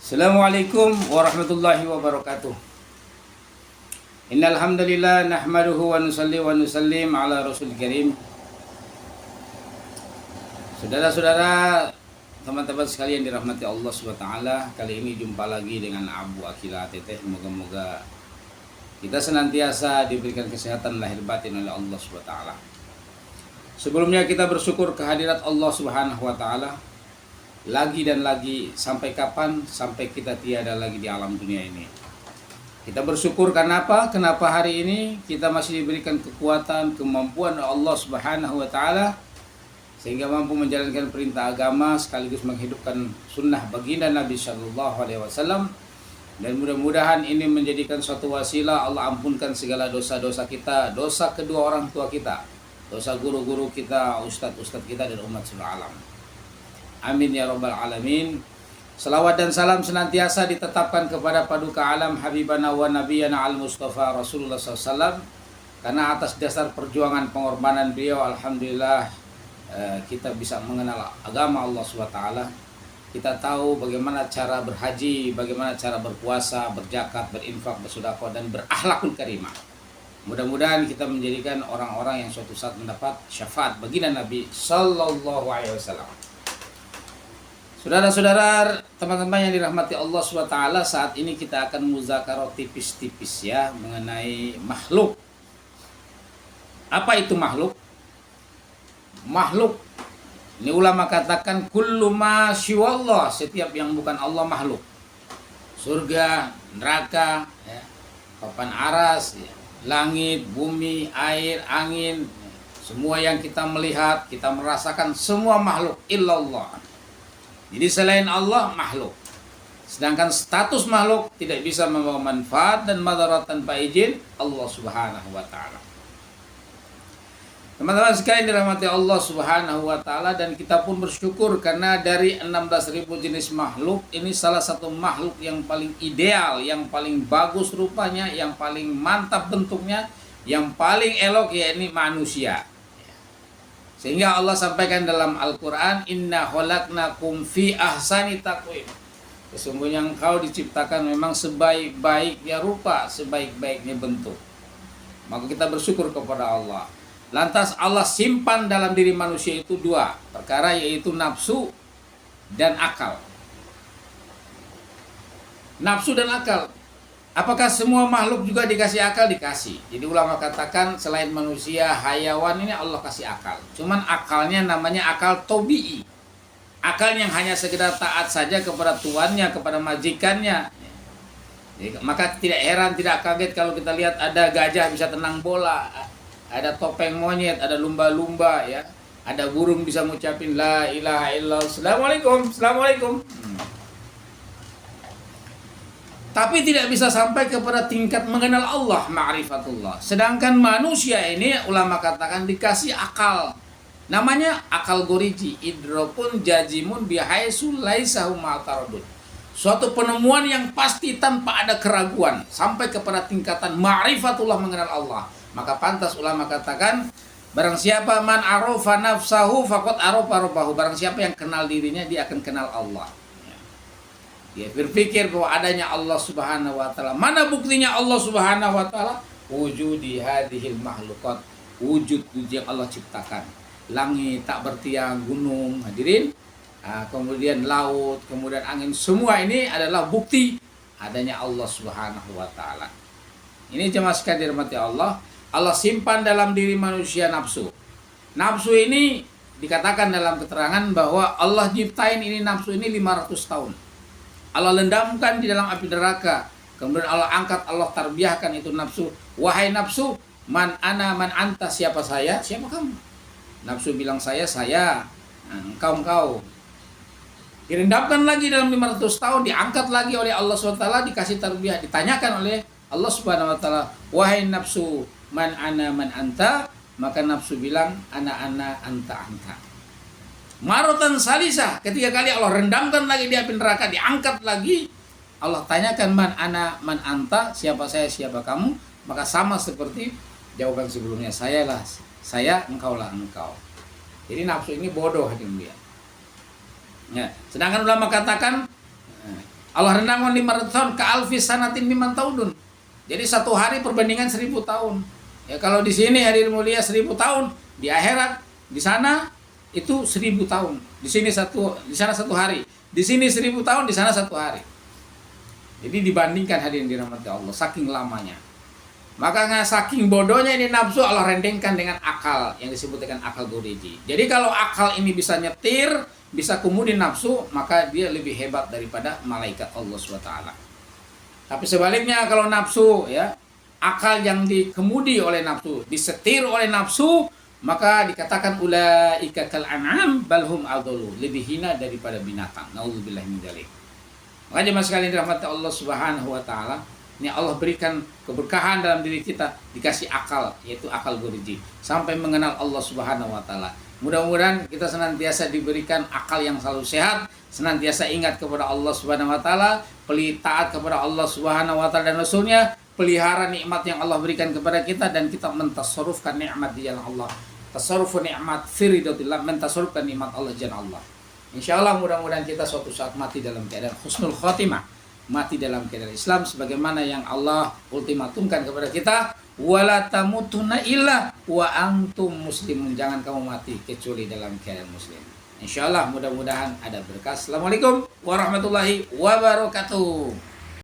Assalamualaikum warahmatullahi wabarakatuh. Innal hamdalillah nahmaduhu wa nusalli wa nusallim ala rasul karim. Saudara-saudara, teman-teman sekalian dirahmati Allah Subhanahu wa taala, kali ini jumpa lagi dengan Abu Akila Teteh. Moga-moga kita senantiasa diberikan kesehatan lahir batin oleh Allah Subhanahu wa taala. Sebelumnya kita bersyukur kehadirat Allah Subhanahu wa taala. Lagi dan lagi, sampai kapan? Sampai kita tiada lagi di alam dunia ini. Kita bersyukur karena apa? Kenapa hari ini kita masih diberikan kekuatan, kemampuan oleh Allah Subhanahu wa taala sehingga mampu menjalankan perintah agama sekaligus menghidupkan sunnah baginda Nabi Shallallahu alaihi wasallam, dan mudah-mudahan ini menjadikan suatu wasilah Allah ampunkan segala dosa-dosa kita, dosa kedua orang tua kita, dosa guru-guru kita, ustadz-ustadz kita, dan umat seluruh alam. Amin ya rabbal alamin. Salawat dan salam senantiasa ditetapkan kepada paduka alam habibana wa nabiyana al-mustafa Rasulullah SAW, karena atas dasar perjuangan pengorbanan beliau alhamdulillah kita bisa mengenal agama Allah SWT. Kita tahu bagaimana cara berhaji, bagaimana cara berpuasa, berzakat, berinfak, bersedekah, dan berakhlakul karimah. Mudah-mudahan kita menjadikan orang-orang yang suatu saat mendapat syafaat baginda Nabi Sallallahu alaihi wasallam. Saudara-saudara, teman-teman yang dirahmati Allah SWT, saat ini kita akan muzakarah tipis-tipis ya mengenai makhluk. Apa itu makhluk? Makhluk, ini ulama katakan kullu ma siwallah, setiap yang bukan Allah makhluk. Surga, neraka, ya, papan aras, ya, langit, bumi, air, angin, ya, semua yang kita melihat, kita merasakan, semua makhluk illallah. Jadi selain Allah makhluk. Sedangkan status makhluk tidak bisa membawa manfaat dan madarat tanpa izin Allah Subhanahu wa taala. Teman-teman sekalian dirahmati Allah Subhanahu wa taala, dan kita pun bersyukur karena dari 16.000 jenis makhluk ini salah satu makhluk yang paling ideal, yang paling bagus rupanya, yang paling mantap bentuknya, yang paling elok yakni manusia. Sehingga Allah sampaikan dalam Al-Quran, Inna khalaqnakum fi ahsani taqwim. Sesungguhnya engkau diciptakan memang sebaik-baiknya rupa, sebaik-baiknya bentuk. Maka kita bersyukur kepada Allah. Lantas Allah simpan dalam diri manusia itu dua perkara, yaitu nafsu dan akal. Nafsu dan akal. Apakah semua makhluk juga dikasih akal? Dikasih. Jadi ulama katakan selain manusia, hayawan ini Allah kasih akal. Cuman akalnya namanya akal tobi'i. Akal yang hanya sekedar taat saja kepada tuannya, kepada majikannya. Jadi, maka tidak heran, tidak kaget kalau kita lihat ada gajah bisa tenang bola, ada topeng monyet, ada lumba-lumba, ya, ada burung bisa ngucapin la ilaha illallah, assalamualaikum, assalamualaikum. Tapi tidak bisa sampai kepada tingkat mengenal Allah, ma'rifatullah. Sedangkan manusia ini ulama katakan dikasih akal. Namanya akal goriji, idrokun jazimun bihaisu laisahu ma'taradud. Suatu penemuan yang pasti tanpa ada keraguan, sampai kepada tingkatan ma'rifatullah, mengenal Allah. Maka pantas ulama katakan, barang siapa man arofa nafsahu faqad arofa rabbahu. Barang siapa yang kenal dirinya, dia akan kenal Allah. Dia berpikir bahwa adanya Allah Subhanahu wa taala. Mana buktinya Allah Subhanahu wa taala? Wujudi hadhil makhluqat, wujud yang Allah ciptakan. Langit tak bertiang, gunung, hadirin, kemudian laut, kemudian angin, semua ini adalah bukti adanya Allah Subhanahu wa taala. Ini jemaah sekalian dirahmati Allah. Allah simpan dalam diri manusia nafsu. Nafsu ini dikatakan dalam keterangan bahwa Allah ciptain ini nafsu ini 500 tahun. Allah lendamkan di dalam api neraka. Kemudian Allah angkat, Allah tarbiyahkan itu nafsu. Wahai nafsu, man ana man anta, siapa saya, siapa kamu? Nafsu bilang saya. Engkau. Direndamkan lagi dalam 500 tahun, diangkat lagi oleh Allah SWT, dikasih tarbiyah, ditanyakan oleh Allah Subhanahu wa taala, wahai nafsu, man ana man anta, maka nafsu bilang ana anta. Marotan salisah, ketiga kali Allah rendamkan lagi di api neraka, diangkat lagi. Allah tanyakan man ana man anta, siapa saya, siapa kamu? Maka sama seperti jawaban sebelumnya, sayalah saya, engkaulah engkau. Jadi nafsu ini bodoh hadirin dia. Ya, sedangkan ulama katakan Allah rendangkan 500 tahun ke alfi sanatin mimman taudun. Jadi satu hari perbandingan 1000 tahun. Ya kalau di sini hadirin mulia 1000 tahun, di akhirat di sana itu 1000 tahun. Di sana satu hari. Di sini 1000 tahun, di sana satu hari. Jadi dibandingkan hadirin dirahmati Allah, saking lamanya. Maka saking bodohnya ini nafsu, Allah rendengkan dengan akal yang disebut dengan akal goriji. Jadi kalau akal ini bisa nyetir, bisa kemudi nafsu, maka dia lebih hebat daripada malaikat Allah SWT. Tapi sebaliknya kalau nafsu, ya, akal yang dikemudi oleh nafsu, disetir oleh nafsu, maka dikatakan ulaika kal an'am balhum adallu, lebih hina daripada binatang. Nauzubillahi min dzalik. Maka jemaah sekalian dirahmati Allah Subhanahu wa taala, ini Allah berikan keberkahan dalam diri kita, dikasih akal, yaitu akal goriji, sampai mengenal Allah Subhanahu wa taala. Mudah-mudahan kita senantiasa diberikan akal yang selalu sehat, senantiasa ingat kepada Allah Subhanahu wa taala, taat kepada Allah Subhanahu wa taala dan Rasulnya, pelihara nikmat yang Allah berikan kepada kita, dan kita mentasarrufkan nikmat di jalan Allah. Tasarrufu nikmat firidatillah, mentasarrufkan nikmat Allah jalan Allah. Insyaallah mudah-mudahan kita suatu saat mati dalam keadaan husnul khotimah, mati dalam keadaan Islam sebagaimana yang Allah ultimatumkan kepada kita, wala tamutunna illa wa antum muslimun, jangan kamu mati kecuali dalam keadaan muslim. Insyaallah mudah-mudahan ada berkah. Assalamualaikum warahmatullahi wabarakatuh.